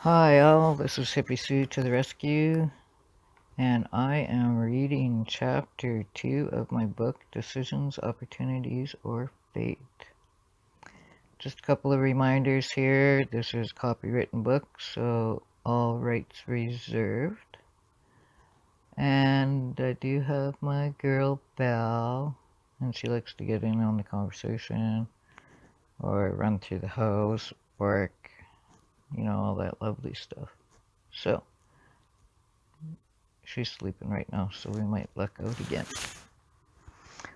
Hi all, this is Hippy Sue to the rescue, and I am reading chapter 2 of my book, Decisions, Opportunities, or Fate. Just a couple of reminders here. This is a copywritten book, so all rights reserved. And I do have my girl Belle, and she likes to get in on the conversation, or run through the house, work, all that lovely stuff. So, she's sleeping right now, so we might luck out again.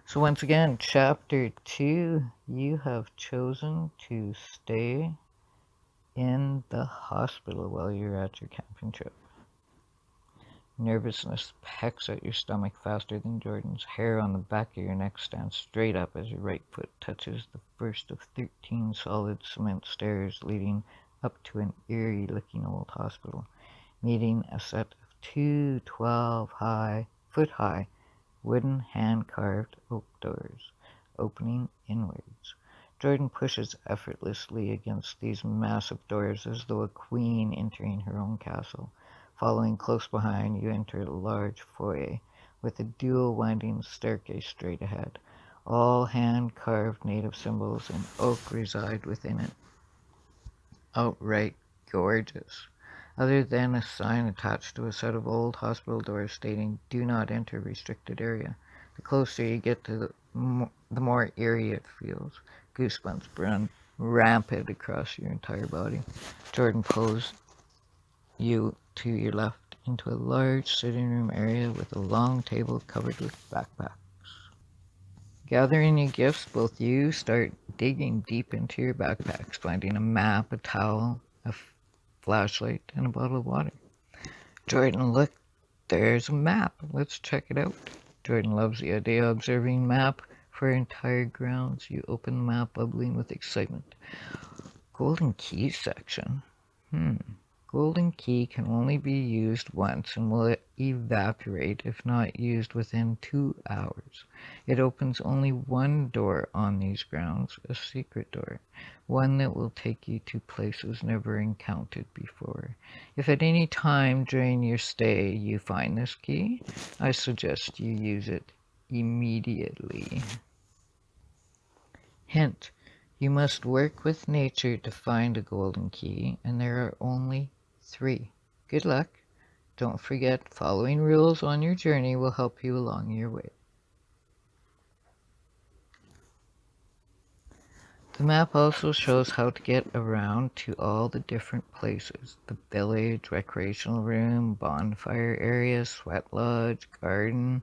So once again, chapter 2, you have chosen to stay in the hospital while you're at your camping trip. Nervousness pecks at your stomach faster than Jordan's. Hair on the back of your neck stands straight up as your right foot touches the first of 13 solid cement stairs leading up to an eerie-looking old hospital, meeting a set of two 12-foot-high wooden hand-carved oak doors, opening inwards. Jordan pushes effortlessly against these massive doors as though a queen entering her own castle. Following close behind, you enter a large foyer with a dual-winding staircase straight ahead. All hand-carved native symbols and oak reside within it. Outright gorgeous. Other than a sign attached to a set of old hospital doors stating "Do not enter restricted area." The closer you get to the more eerie it feels. Goosebumps run rampant across your entire body. Jordan pulls you to your left into a large sitting room area with a long table covered with backpacks. Gathering your gifts, both you start digging deep into your backpacks, finding a map, a towel, a flashlight, and a bottle of water. Jordan, look, there's a map. Let's check it out. Jordan loves the idea of observing map for entire grounds. You open the map, bubbling with excitement. Golden key section. Golden key can only be used once and will evaporate if not used within 2 hours. It opens only one door on these grounds, a secret door, one that will take you to places never encountered before. If at any time during your stay you find this key, I suggest you use it immediately. Hint: you must work with nature to find a golden key, and there are only 3. Good luck. Don't forget, following rules on your journey will help you along your way. The map also shows how to get around to all the different places: the village, recreational room, bonfire area, sweat lodge, garden,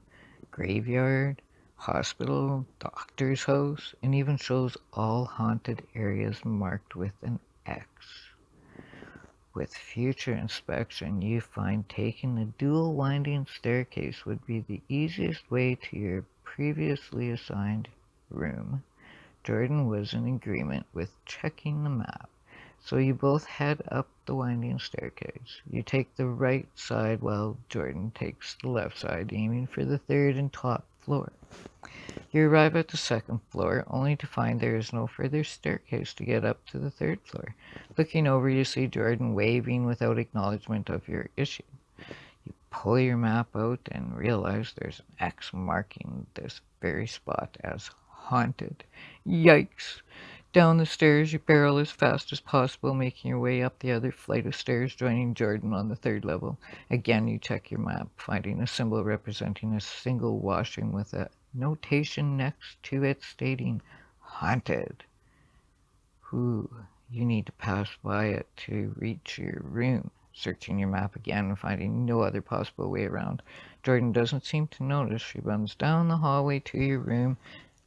graveyard, hospital, doctor's house, and even shows all haunted areas marked with an X. With future inspection, you find taking the dual winding staircase would be the easiest way to your previously assigned room. Jordan was in agreement with checking the map, so you both head up the winding staircase. You take the right side while Jordan takes the left side, aiming for the third and top floor. You arrive at the second floor, only to find there is no further staircase to get up to the third floor. Looking over, you see Jordan waving without acknowledgement of your issue. You pull your map out and realize there's an X marking this very spot as haunted. Yikes! Down the stairs, you barrel as fast as possible, making your way up the other flight of stairs, joining Jordan on the third level. Again, you check your map, finding a symbol representing a single washroom with a notation next to it stating haunted. You need to pass by it to reach your room. Searching your map again and finding no other possible way around. Jordan doesn't seem to notice. She runs down the hallway to your room.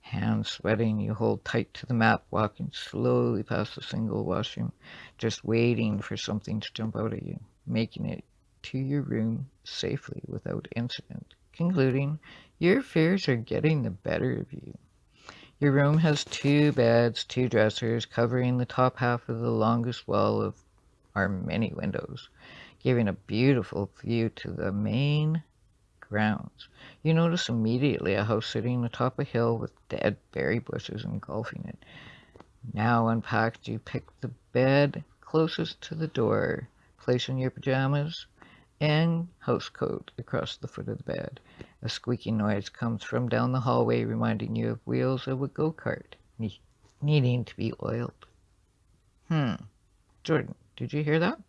Hands sweating, you hold tight to the map, walking slowly past the single washroom, just waiting for something to jump out at you, making it to your room safely without incident. Concluding, your fears are getting the better of you. Your room has 2 beds, 2 dressers, covering the top half of the longest wall of our many windows, giving a beautiful view to the main grounds. You notice immediately a house sitting atop a hill with dead berry bushes engulfing it. Now unpacked, you pick the bed closest to the door, placing your pajamas and housecoat across the foot of the bed. A squeaking noise comes from down the hallway, reminding you of wheels of a go-kart needing to be oiled. Jordan, did you hear that?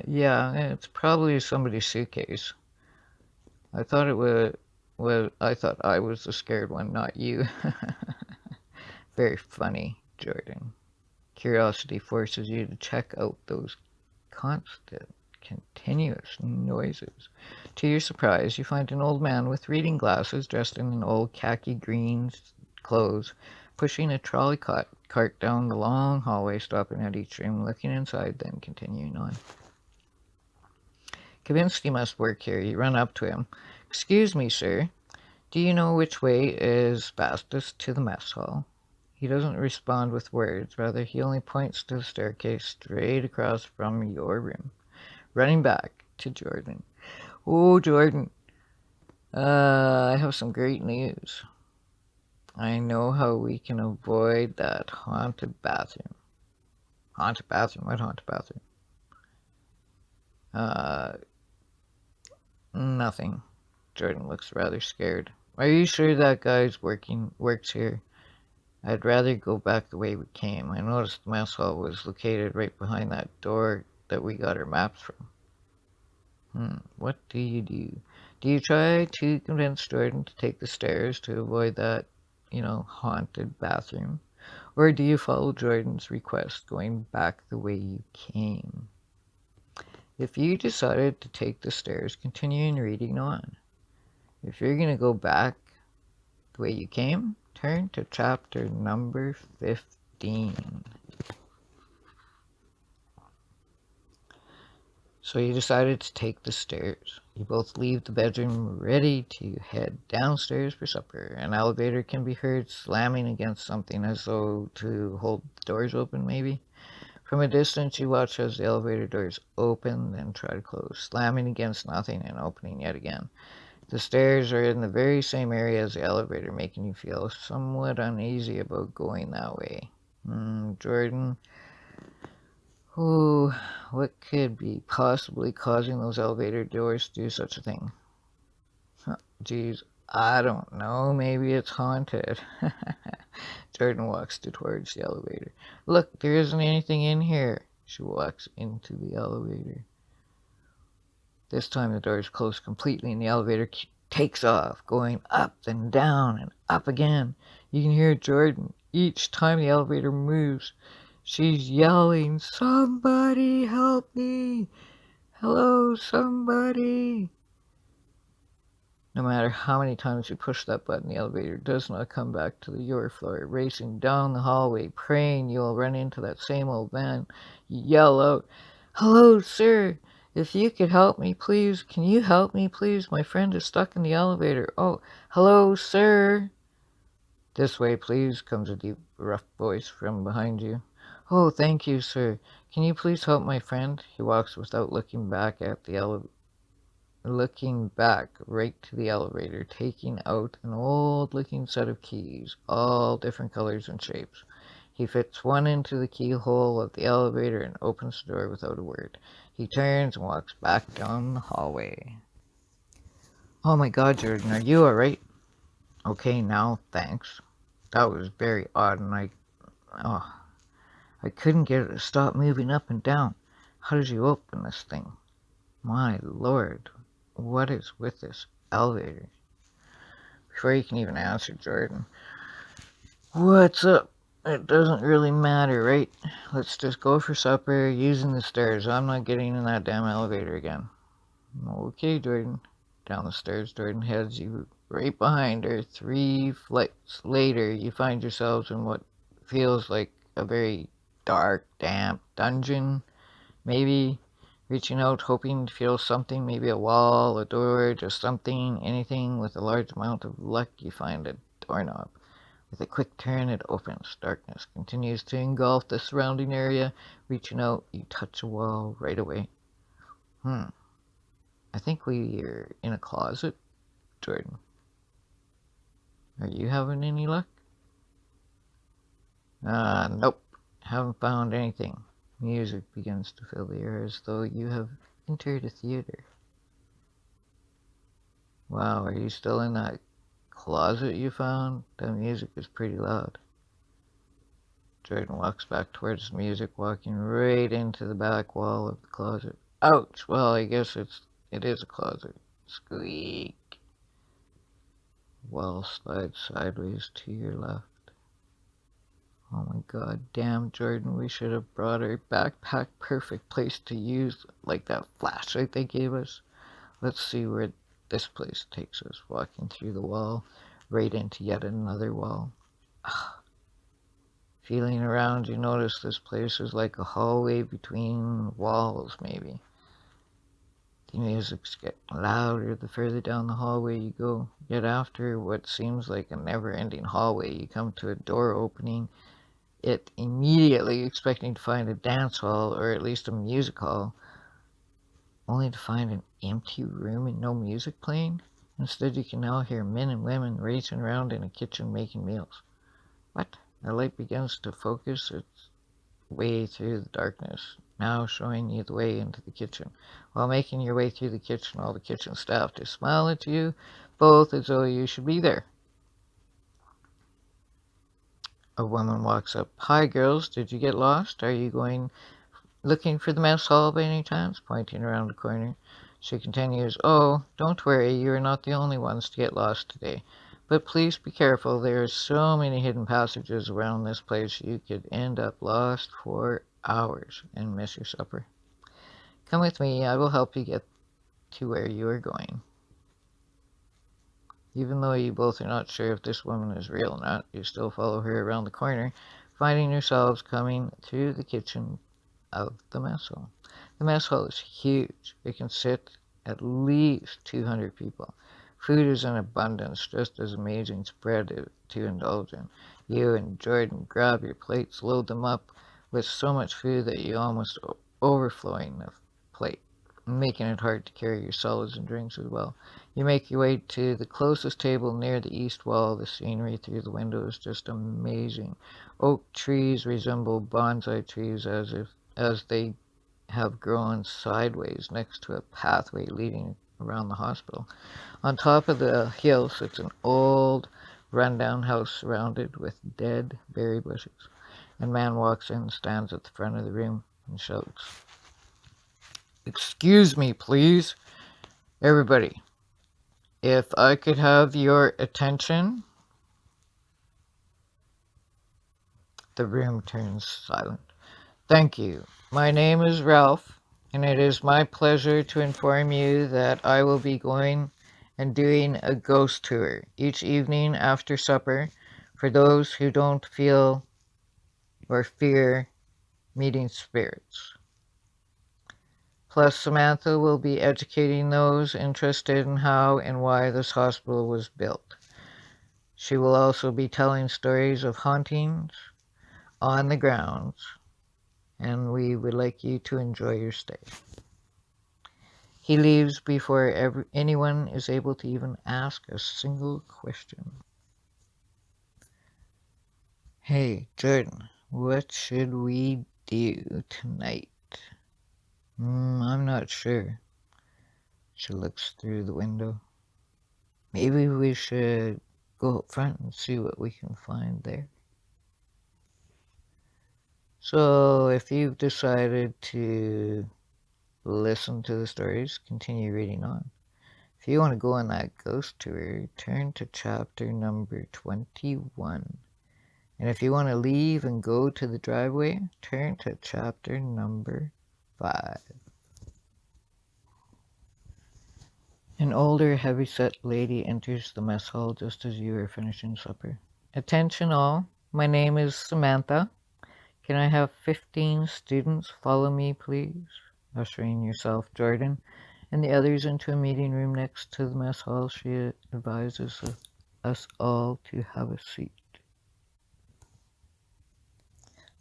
Yeah, it's probably somebody's suitcase. I thought I thought I was the scared one, not you. Very funny, Jordan. Curiosity forces you to check out those constant, continuous noises. To your surprise, you find an old man with reading glasses dressed in an old khaki green clothes, pushing a trolley cart down the long hallway, stopping at each room, looking inside, then continuing on. Convinced he must work here, you run up to him. "Excuse me, sir. Do you know which way is fastest to the mess hall?" He doesn't respond with words, rather he only points to the staircase straight across from your room. Running back to Jordan. "Oh, Jordan, I have some great news. I know how we can avoid that haunted bathroom." "Haunted bathroom? What haunted bathroom?" Nothing." Jordan looks rather scared. "Are you sure that guy's works here? I'd rather go back the way we came. I noticed the mess hall was located right behind that door that we got our maps from." What do you do? Do you try to convince Jordan to take the stairs to avoid that, haunted bathroom? Or do you follow Jordan's request, going back the way you came? If you decided to take the stairs, continuing reading on. If you're going to go back the way you came, turn to chapter number 15. So you decided to take the stairs. You both leave the bedroom ready to head downstairs for supper. An elevator can be heard slamming against something as though to hold the doors open, maybe. From a distance, you watch as the elevator doors open, then try to close, slamming against nothing and opening yet again. The stairs are in the very same area as the elevator, making you feel somewhat uneasy about going that way. Jordan, what could be possibly causing those elevator doors to do such a thing? Geez, I don't know. Maybe it's haunted. Jordan walks towards the elevator. "Look, there isn't anything in here." She walks into the elevator. This time the doors close completely and the elevator takes off, going up and down and up again. You can hear Jordan each time the elevator moves. She's yelling, "Somebody help me! Hello, somebody!" No matter how many times you push that button, the elevator does not come back to your floor. Racing down the hallway, praying you'll run into that same old man. You yell out, "Hello, sir! If you could help me, please. Can you help me, please? My friend is stuck in the elevator. Oh, hello, sir!" "This way, please," comes a deep, rough voice from behind you. "Oh, thank you, sir. Can you please help my friend?" He walks without looking back at the looking back right to the elevator, taking out an old-looking set of keys, all different colors and shapes. He fits one into the keyhole of the elevator and opens the door without a word. He turns and walks back down the hallway. "Oh my God, Jordan, are you alright?" "Okay, now, thanks. That was very odd, and I couldn't get it to stop moving up and down. How did you open this thing? My Lord, what is with this elevator?" Before you can even answer, Jordan, "What's up? It doesn't really matter, right? Let's just go for supper using the stairs. I'm not getting in that damn elevator again." "Okay, Jordan." Down the stairs, Jordan heads you right behind her. 3 flights later, you find yourselves in what feels like a very dark, damp dungeon. Maybe reaching out, hoping to feel something, maybe a wall, a door, just something, anything. With a large amount of luck, you find a doorknob. With a quick turn, it opens. Darkness continues to engulf the surrounding area. Reaching out, you touch a wall right away. I think we're in a closet, Jordan. Are you having any luck? Nope. Haven't found anything. Music begins to fill the air as though you have entered a theater. Wow, are you still in that closet you found? The music is pretty loud. Jordan walks back towards the music, walking right into the back wall of the closet. Ouch! Well, I guess it is a closet. Squeak. Wall slides sideways to your left. Oh my god, damn Jordan, we should have brought our backpack. Perfect place to use, like that flashlight they gave us. Let's see where this place takes us. Walking through the wall, right into yet another wall. Feeling around, you notice this place is like a hallway between walls, maybe. The music's getting louder the further down the hallway you go. Yet after what seems like a never-ending hallway, you come to a door opening it immediately, expecting to find a dance hall or at least a music hall, only to find an empty room and no music playing. Instead, you can now hear men and women racing around in a kitchen making meals. What? The light begins to focus its way through the darkness, now showing you the way into the kitchen. While making your way through the kitchen, all the kitchen staff just smile at you, both as though you should be there. A woman walks up. Hi, girls. Did you get lost? Are you looking for the mess hall by any chance? Pointing around the corner. She continues, oh, don't worry, you are not the only ones to get lost today. But please be careful, there are so many hidden passages around this place you could end up lost for hours and miss your supper. Come with me, I will help you get to where you are going. Even though you both are not sure if this woman is real or not, you still follow her around the corner, finding yourselves coming through the kitchen of the mess hall. The mess hall is huge. It can sit at least 200 people. Food is in abundance, just as amazing spread to indulge in. You and Jordan grab your plates, load them up with so much food that you almost overflowing the plate, making it hard to carry your solids and drinks as well. You make your way to the closest table near the east wall. The scenery through the window is just amazing. Oak trees resemble bonsai trees as they have grown sideways next to a pathway leading around the hospital. On top of the hill sits an old, rundown house surrounded with dead berry bushes. A man walks in, stands at the front of the room, and shouts, excuse me, please. Everybody, if I could have your attention. The room turns silent. Thank you. My name is Ralph, and it is my pleasure to inform you that I will be going and doing a ghost tour each evening after supper for those who don't feel or fear meeting spirits. Plus, Samantha will be educating those interested in how and why this hospital was built. She will also be telling stories of hauntings on the grounds, and we would like you to enjoy your stay. He leaves before anyone is able to even ask a single question. Hey, Jordan, what should we do tonight? I'm not sure. She looks through the window. Maybe we should go up front and see what we can find there. So, if you've decided to listen to the stories, continue reading on. If you want to go on that ghost tour, turn to chapter number 21. And if you want to leave and go to the driveway, turn to chapter number 5. An older, heavy-set lady enters the mess hall just as you are finishing supper. Attention all, my name is Samantha. Can I have 15 students follow me, please? Ushering yourself, Jordan, and the others into a meeting room next to the mess hall, she advises us all to have a seat.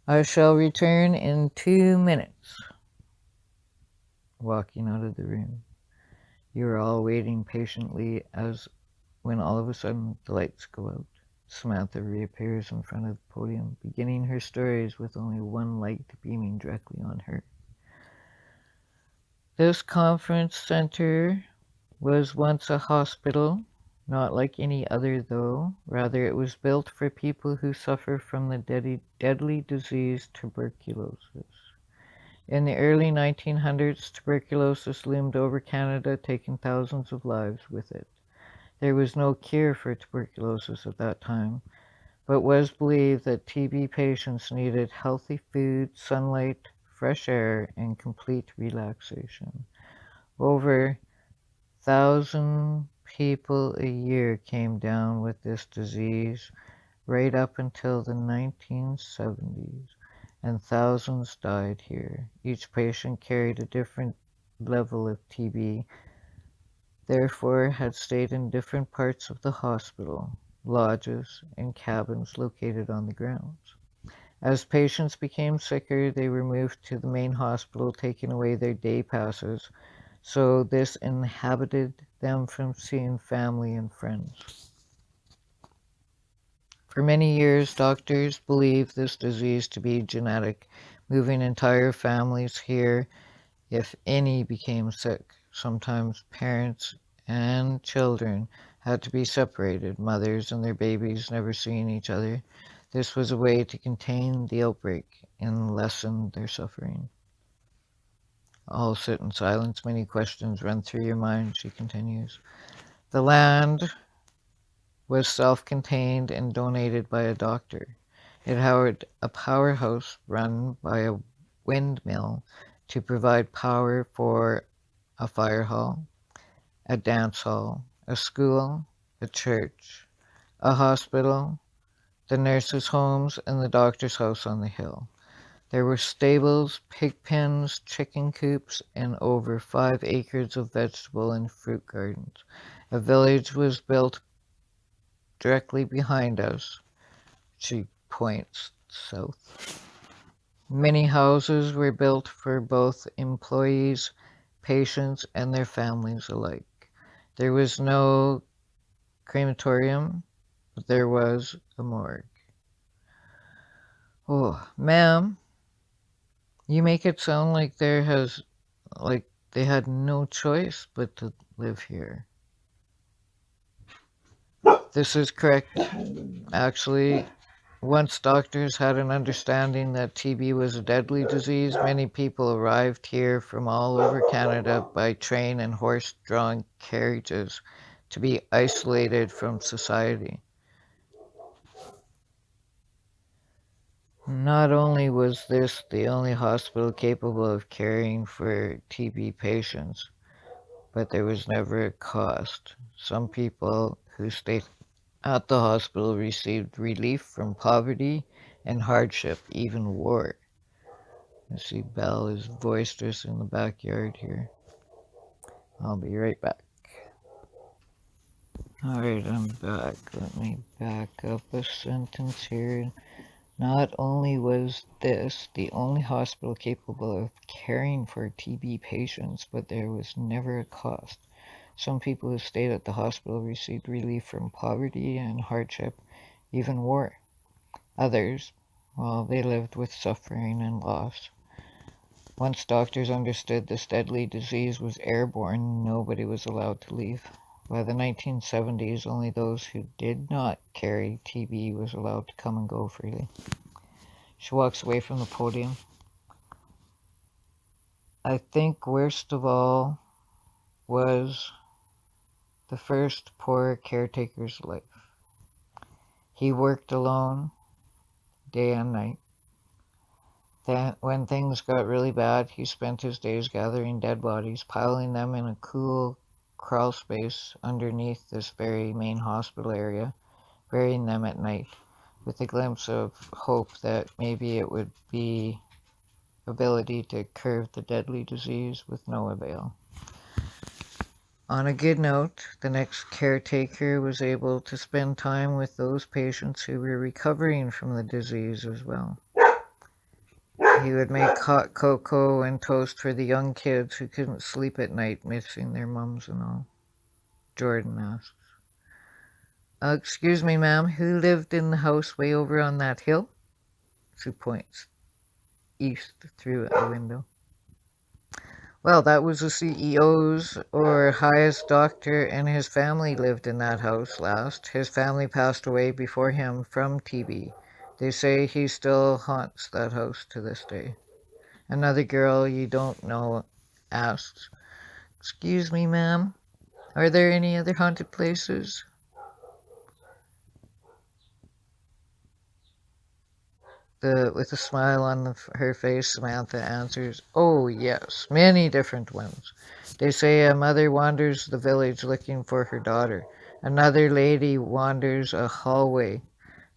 I shall return in 2 minutes. Walking out of the room. You are all waiting patiently when all of a sudden the lights go out. Samantha reappears in front of the podium, beginning her stories with only one light beaming directly on her. This conference center was once a hospital, not like any other though. Rather, it was built for people who suffer from the deadly disease tuberculosis. In the early 1900s, tuberculosis loomed over Canada, taking thousands of lives with it. There was no cure for tuberculosis at that time, but was believed that TB patients needed healthy food, sunlight, fresh air, and complete relaxation. Over 1,000 people a year came down with this disease right up until the 1970s, and thousands died here. Each patient carried a different level of TB, therefore had stayed in different parts of the hospital, lodges, and cabins located on the grounds. As patients became sicker, they were moved to the main hospital, taking away their day passes, so this inhibited them from seeing family and friends. For many years, doctors believed this disease to be genetic, moving entire families here if any became sick. Sometimes parents and children had to be separated, mothers and their babies never seeing each other. This was a way to contain the outbreak and lessen their suffering. All sit in silence. Many questions run through your mind, she continues. The land was self-contained and donated by a doctor. It had a powerhouse run by a windmill to provide power for a fire hall, a dance hall, a school, a church, a hospital, the nurses' homes, and the doctor's house on the hill. There were stables, pig pens, chicken coops, and over 5 acres of vegetable and fruit gardens. A village was built directly behind us. She points south. Many houses were built for both employees, patients, and their families alike. There was no crematorium, but there was a morgue. Oh, ma'am, you make it sound like they had no choice but to live here. This is correct. Actually, once doctors had an understanding that TB was a deadly disease, many people arrived here from all over Canada by train and horse-drawn carriages to be isolated from society. Not only was this the only hospital capable of caring for TB patients, but there was never a cost. Some people who stayed at the hospital received relief from poverty and hardship, even war. I see Belle is boisterous in the backyard here. I'll be right back. Alright, I'm back. Let me back up a sentence here. Not only was this the only hospital capable of caring for TB patients, but there was never a cost. Some people who stayed at the hospital received relief from poverty and hardship, even war. Others, well, they lived with suffering and loss. Once doctors understood this deadly disease was airborne, nobody was allowed to leave. By the 1970s, only those who did not carry TB was allowed to come and go freely. She walks away from the podium. I think worst of all was the first poor caretaker's life. He worked alone, day and night. Then, when things got really bad, he spent his days gathering dead bodies, piling them in a cool crawl space underneath this very main hospital area, burying them at night, with a glimpse of hope that maybe it would be ability to curb the deadly disease with no avail. On a good note, the next caretaker was able to spend time with those patients who were recovering from the disease as well. He would make hot cocoa and toast for the young kids who couldn't sleep at night, missing their mums and all. Jordan asks. Excuse me, ma'am, who lived in the house way over on that hill? Sue points east through a window. Well, that was the CEO's or highest doctor, and his family lived in that house last. His family passed away before him from TB. They say he still haunts that house to this day. Another girl you don't know asks, "Excuse me, ma'am, are there any other haunted places?" With a smile on her face, Samantha answers, "Oh, yes, many different ones. They say a mother wanders the village looking for her daughter. Another lady wanders a hallway,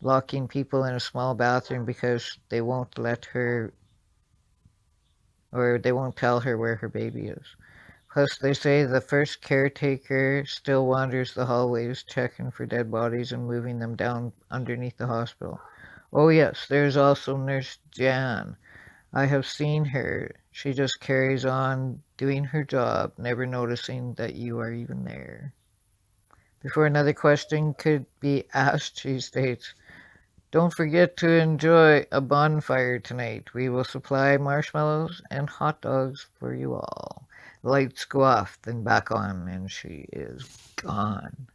locking people in a small bathroom because they won't let her or they won't tell her where her baby is. Plus, they say the first caretaker still wanders the hallways, checking for dead bodies and moving them down underneath the hospital. Oh, yes, there's also Nurse Jan. I have seen her. She just carries on doing her job, never noticing that you are even there." Before another question could be asked, she states, "Don't forget to enjoy a bonfire tonight. We will supply marshmallows and hot dogs for you all." Lights go off, then back on, and she is gone.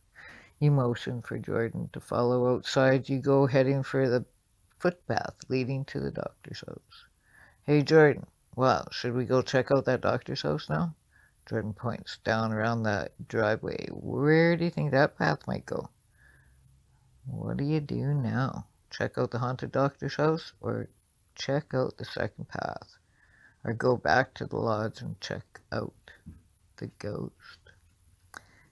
You motion for Jordan to follow outside. You go heading for the footpath leading to the doctor's house. "Hey, Jordan, well, should we go check out that doctor's house now?" Jordan points down around that driveway. "Where do you think that path might go?" What do you do now? Check out the haunted doctor's house or check out the second path? Or go back to the lodge and check out the ghost?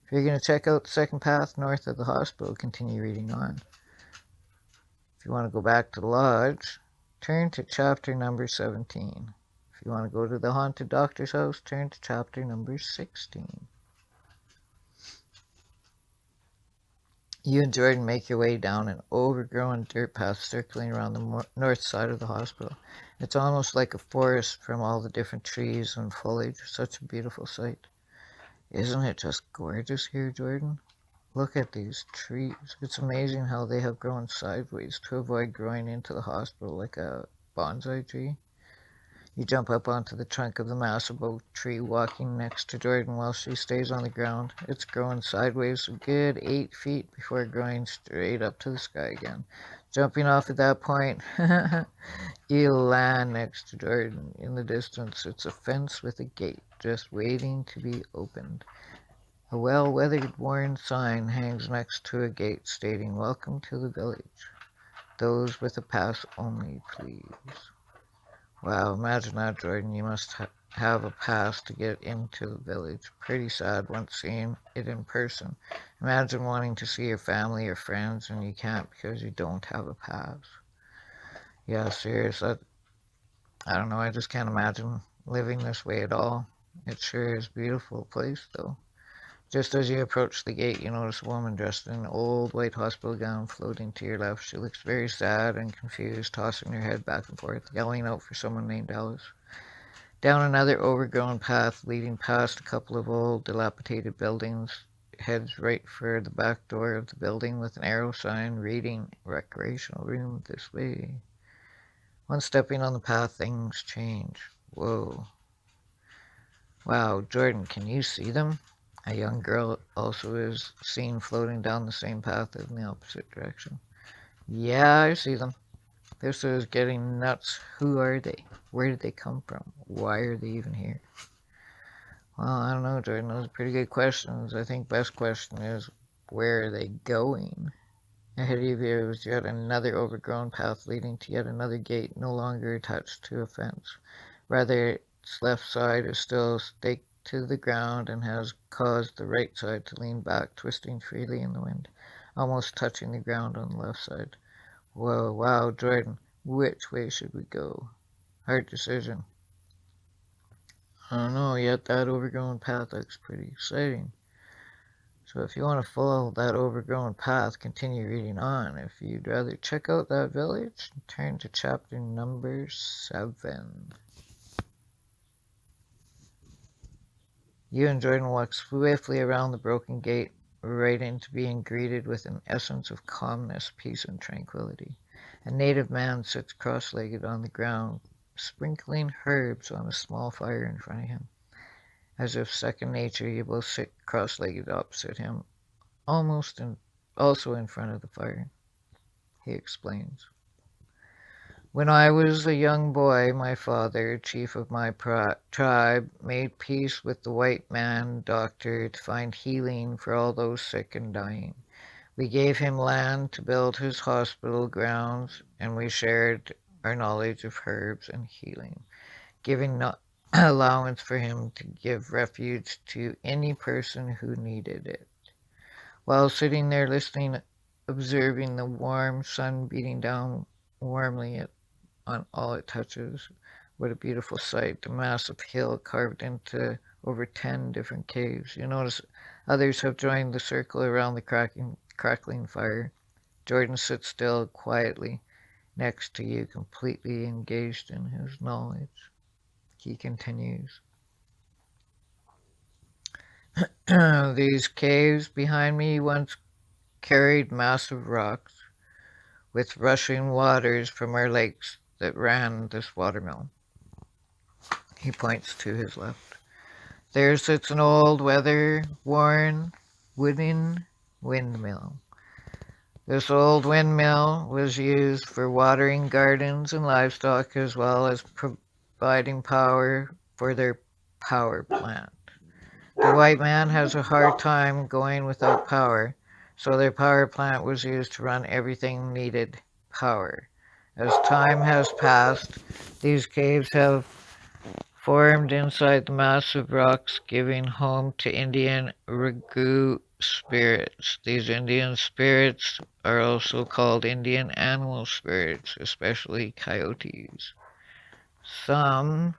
If you're going to check out the second path north of the hospital, continue reading on. If you want to go back to the lodge, turn to chapter number 17. If you want to go to the haunted doctor's house, turn to chapter number 16. You and Jordan make your way down an overgrown dirt path circling around the north side of the hospital. It's almost like a forest from all the different trees and foliage. Such a beautiful sight. Isn't it just gorgeous here, Jordan? Look at these trees. It's amazing how they have grown sideways to avoid growing into the hospital like a bonsai tree. You jump up onto the trunk of the massive oak tree, walking next to Jordan while she stays on the ground. It's growing sideways a good 8 feet before growing straight up to the sky again. Jumping off at that point, you land next to Jordan. In the distance, it's a fence with a gate just waiting to be opened. A well-weathered worn sign hangs next to a gate stating, "Welcome to the village. Those with a pass only, please." Wow, imagine that, Jordan. You must have a pass to get into the village. Pretty sad once seeing it in person. Imagine wanting to see your family or friends and you can't because you don't have a pass. Yeah, serious. I don't know. I just can't imagine living this way at all. It sure is a beautiful place, though. Just as you approach the gate, you notice a woman dressed in an old white hospital gown floating to your left. She looks very sad and confused, tossing her head back and forth, yelling out for someone named Alice. Down another overgrown path leading past a couple of old, dilapidated buildings, heads right for the back door of the building with an arrow sign reading "Recreational Room this way." Once stepping on the path, things change. Whoa. Wow, Jordan, can you see them? A young girl also is seen floating down the same path in the opposite direction. "Yeah, I see them. This is getting nuts. Who are they? Where did they come from? Why are they even here?" Well, I don't know, Jordan. Those are pretty good questions. I think best question is, where are they going? Ahead of you is yet another overgrown path leading to yet another gate, no longer attached to a fence. Rather, its left side is still staked to the ground and has caused the right side to lean back, twisting freely in the wind, almost touching the ground on the left side. Whoa, wow, Jordan, which way should we go? Hard decision. I don't know, yet that overgrown path looks pretty exciting. So if you want to follow that overgrown path, continue reading on. If you'd rather check out that village, turn to chapter number 7. You and Jordan walk swiftly around the broken gate, right into being greeted with an essence of calmness, peace, and tranquility. A native man sits cross-legged on the ground, sprinkling herbs on a small fire in front of him. As if second nature, you both sit cross-legged opposite him, almost in, also in front of the fire. He explains. When I was a young boy, my father, chief of my tribe, made peace with the white man doctor to find healing for all those sick and dying. We gave him land to build his hospital grounds, and we shared our knowledge of herbs and healing, giving no allowance for him to give refuge to any person who needed it. While sitting there listening, observing the warm sun beating down warmly on all it touches, what a beautiful sight. The massive hill carved into over 10 different caves. You notice others have joined the circle around the crackling fire. Jordan sits still quietly next to you, completely engaged in his knowledge. He continues. These caves behind me once carried massive rocks with rushing waters from our lakes that ran this watermill. He points to his left. There sits an old weather-worn wooden windmill. This old windmill was used for watering gardens and livestock as well as providing power for their power plant. The white man has a hard time going without power, so their power plant was used to run everything needed power. As time has passed, these caves have formed inside the massive rocks, giving home to Indian ragu spirits. These Indian spirits are also called Indian animal spirits, especially coyotes. Some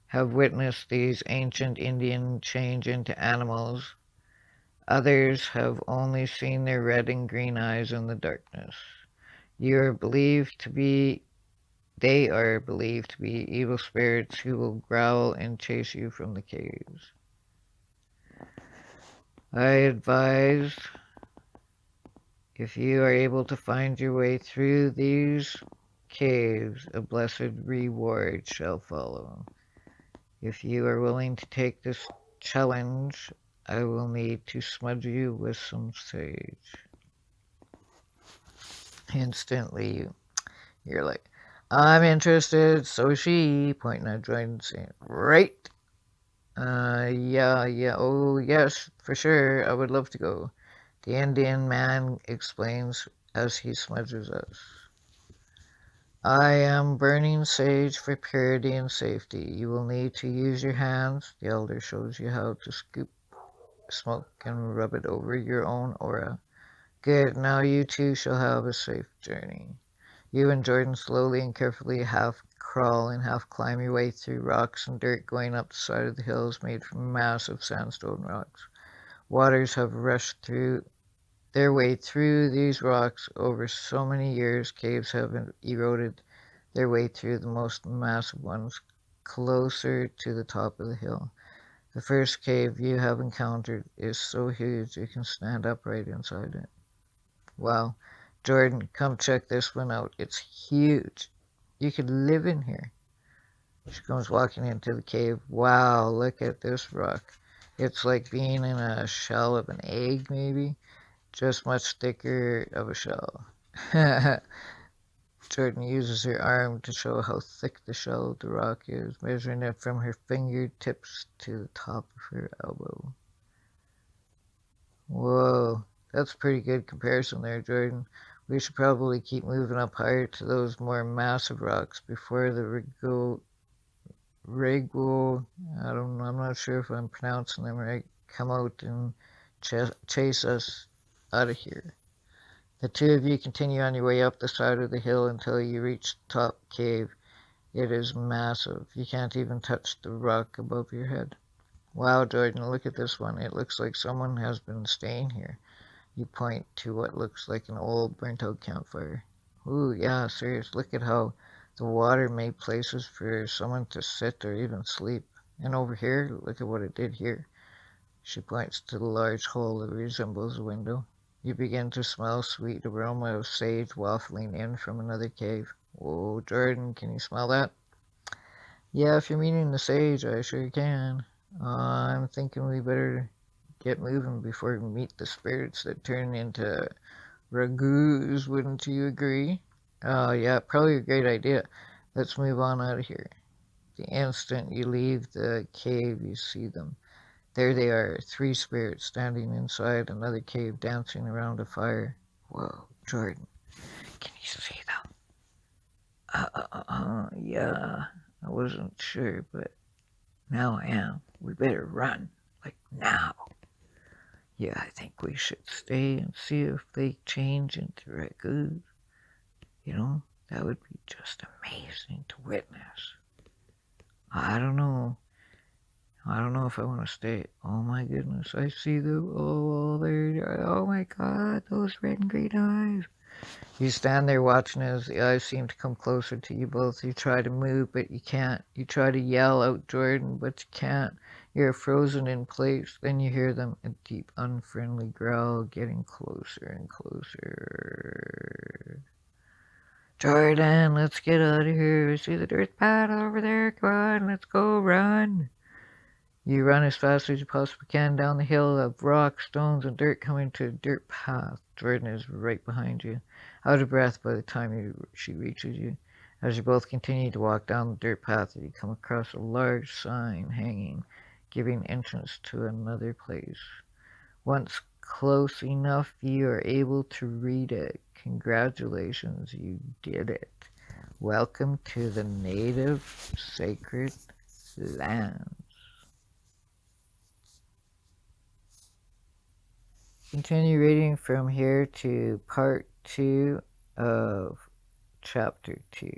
have witnessed these ancient Indian change into animals. Others have only seen their red and green eyes in the darkness. You are believed to be They are believed to be evil spirits who will growl and chase you from the caves. I advise if you are able to find your way through these caves, a blessed reward shall follow. If you are willing to take this challenge, I will need to smudge you with some sage. Instantly, you're like, I'm interested, so she, pointing at Jordan, saying, right. Yeah, oh, yes, for sure, I would love to go. The Indian man explains as he smudges us. I am burning sage for purity and safety. You will need to use your hands. The elder shows you how to scoop smoke and rub it over your own aura. Good, now you two shall have a safe journey. You and Jordan slowly and carefully half crawl and half climb your way through rocks and dirt going up the side of the hills made from massive sandstone rocks. Waters have rushed through their way through these rocks over so many years. Caves have eroded their way through the most massive ones closer to the top of the hill. The first cave you have encountered is so huge you can stand upright inside it. Wow. Jordan, come check this one out. It's huge. You could live in here. She comes walking into the cave. Wow, look at this rock. It's like being in a shell of an egg, maybe. Just much thicker of a shell. Jordan uses her arm to show how thick the shell of the rock is, measuring it from her fingertips to the top of her elbow. Whoa, that's a pretty good comparison there, Jordan. We should probably keep moving up higher to those more massive rocks before the I'm not sure if I'm pronouncing them right, come out and chase us out of here. The two of you continue on your way up the side of the hill until you reach the top cave. It is massive. You can't even touch the rock above your head. Wow, Jordan, look at this one. It looks like someone has been staying here. You point to what looks like an old burnt-out campfire. Ooh, yeah, serious. Look at how the water made places for someone to sit or even sleep. And over here, look at what it did here. She points to the large hole that resembles a window. You begin to smell sweet aroma of sage wafting in from another cave. Whoa, Jordan, can you smell that? Yeah, if you're meaning the sage, I sure can. I'm thinking we better get moving before we meet the spirits that turn into ragouts, wouldn't you agree? Oh, yeah, probably a great idea. Let's move on out of here. The instant you leave the cave, you see them. There they are, three spirits standing inside another cave dancing around a fire. Whoa, Jordan, can you see them? Yeah, I wasn't sure, but now I am. We better run, like now. Yeah, I think we should stay and see if they change into ragouts. You know, that would be just amazing to witness. I don't know. I don't know if I want to stay. Oh my goodness, I see them. Oh, there. Oh my god, those red and green eyes. You stand there watching as the eyes seem to come closer to you both. You try to move, but you can't. You try to yell out Jordan, but you can't. You're frozen in place. Then you hear them, a deep, unfriendly growl getting closer and closer. Jordan, let's get out of here. See the dirt pad over there? Come on, let's go run. You run as fast as you possibly can down the hill of rocks, stones, and dirt, coming to a dirt path. Jordan is right behind you, out of breath by the time she reaches you. As you both continue to walk down the dirt path, you come across a large sign hanging, giving entrance to another place. Once close enough, you are able to read it. Congratulations, you did it. Welcome to the native sacred land. Continue reading from here to part 2 of chapter 2.